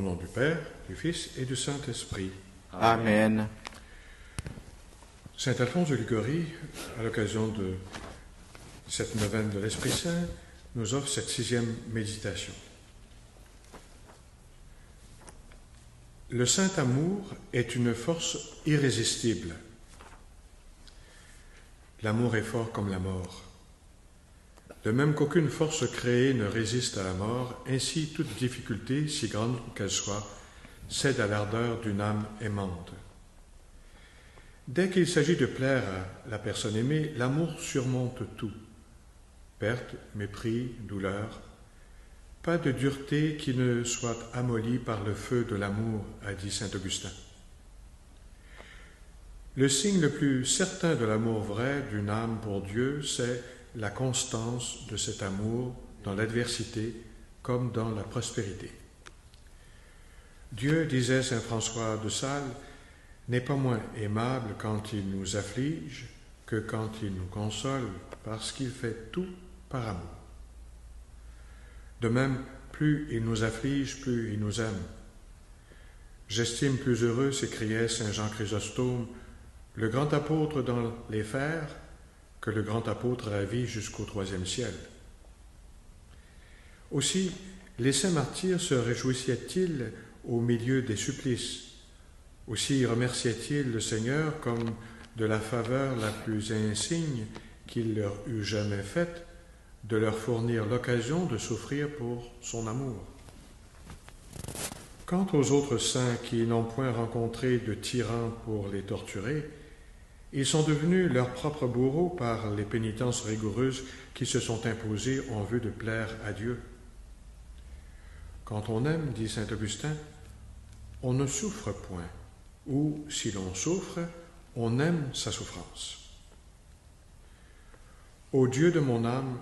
Au nom du Père, du Fils et du Saint-Esprit. Amen. Saint Alphonse de Liguori, à l'occasion de cette neuvaine de l'Esprit Saint, nous offre cette 6e méditation. Le saint amour est une force irrésistible. L'amour est fort comme la mort. De même qu'aucune force créée ne résiste à la mort, ainsi toute difficulté, si grande qu'elle soit, cède à l'ardeur d'une âme aimante. Dès qu'il s'agit de plaire à la personne aimée, l'amour surmonte tout. Perte, mépris, douleur. Pas de dureté qui ne soit amollie par le feu de l'amour, a dit saint Augustin. Le signe le plus certain de l'amour vrai d'une âme pour Dieu, c'est la constance de cet amour dans l'adversité comme dans la prospérité. Dieu, disait saint François de Sales, n'est pas moins aimable quand il nous afflige que quand il nous console, parce qu'il fait tout par amour. De même, plus il nous afflige, plus il nous aime. J'estime plus heureux, s'écriait saint Jean Chrysostome, le grand apôtre dans les fers, que le grand apôtre à la vie jusqu'au 3e ciel. Aussi, les saints martyrs se réjouissaient-ils au milieu des supplices. Aussi remerciaient-ils le Seigneur comme de la faveur la plus insigne qu'il leur eût jamais faite, de leur fournir l'occasion de souffrir pour son amour. Quant aux autres saints qui n'ont point rencontré de tyrans pour les torturer, ils sont devenus leurs propres bourreaux par les pénitences rigoureuses qui se sont imposées en vue de plaire à Dieu. Quand on aime, dit saint Augustin, on ne souffre point, ou si l'on souffre, on aime sa souffrance. Ô Dieu de mon âme,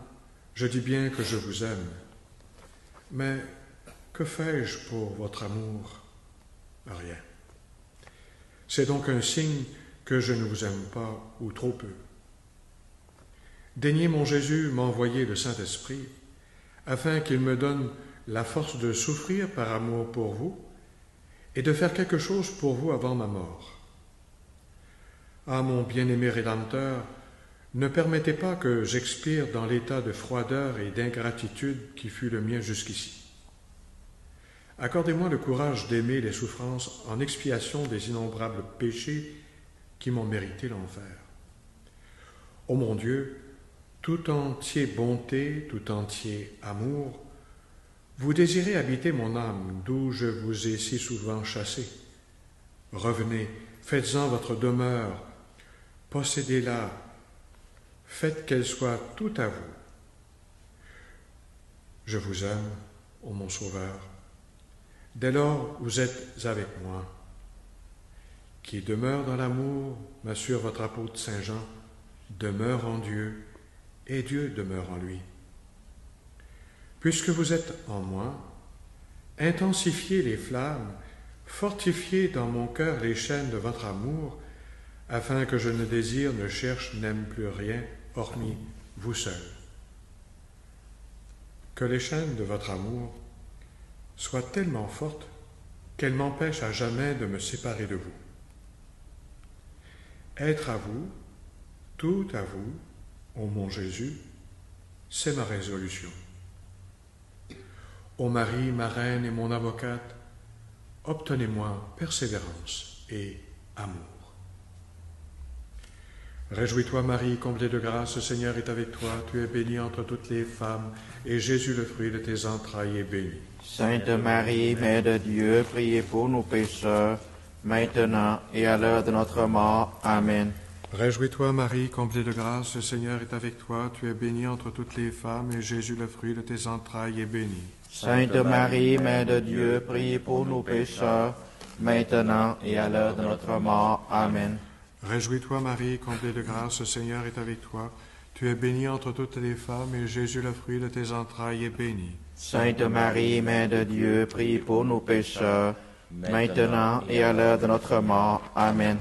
je dis bien que je vous aime, mais que fais-je pour votre amour? Rien. C'est donc un signe que je ne vous aime pas, ou trop peu. Daignez, mon Jésus, m'envoyer le Saint-Esprit, afin qu'il me donne la force de souffrir par amour pour vous, et de faire quelque chose pour vous avant ma mort. Ah, mon bien-aimé Rédempteur, ne permettez pas que j'expire dans l'état de froideur et d'ingratitude qui fut le mien jusqu'ici. Accordez-moi le courage d'aimer les souffrances en expiation des innombrables péchés qui m'ont mérité l'enfer. Ô mon Dieu, tout entier bonté, tout entier amour, vous désirez habiter mon âme, d'où je vous ai si souvent chassé. Revenez, faites-en votre demeure, possédez-la, faites qu'elle soit tout à vous. Je vous aime, ô mon Sauveur. Dès lors, vous êtes avec moi. Qui demeure dans l'amour, m'assure votre apôtre saint Jean, demeure en Dieu, et Dieu demeure en lui. Puisque vous êtes en moi, intensifiez les flammes, fortifiez dans mon cœur les chaînes de votre amour, afin que je ne désire, ne cherche, n'aime plus rien, hormis vous seul. Que les chaînes de votre amour soient tellement fortes qu'elles m'empêchent à jamais de me séparer de vous. Être à vous, tout à vous, ô mon Jésus, c'est ma résolution. Ô Marie, ma reine et mon avocate, obtenez-moi persévérance et amour. Réjouis-toi, Marie, comblée de grâce, le Seigneur est avec toi. Tu es bénie entre toutes les femmes, et Jésus, le fruit de tes entrailles, est béni. Sainte Marie, Mère de Dieu, priez pour nous pécheurs, maintenant et à l'heure de notre mort. Amen. Réjouis-toi, Marie, comblée de grâce, le Seigneur est avec toi. Tu es bénie entre toutes les femmes, et Jésus, le fruit de tes entrailles, est béni. Sainte Marie, Mère de Dieu, priez pour nous pécheurs, maintenant et à l'heure de notre mort. Amen. Réjouis-toi, Marie, comblée de grâce, le Seigneur est avec toi. Tu es bénie entre toutes les femmes, et Jésus, le fruit de tes entrailles, est béni. Sainte Marie, Mère de Dieu, priez pour nous pécheurs, maintenant et à l'heure de notre mort. Amen.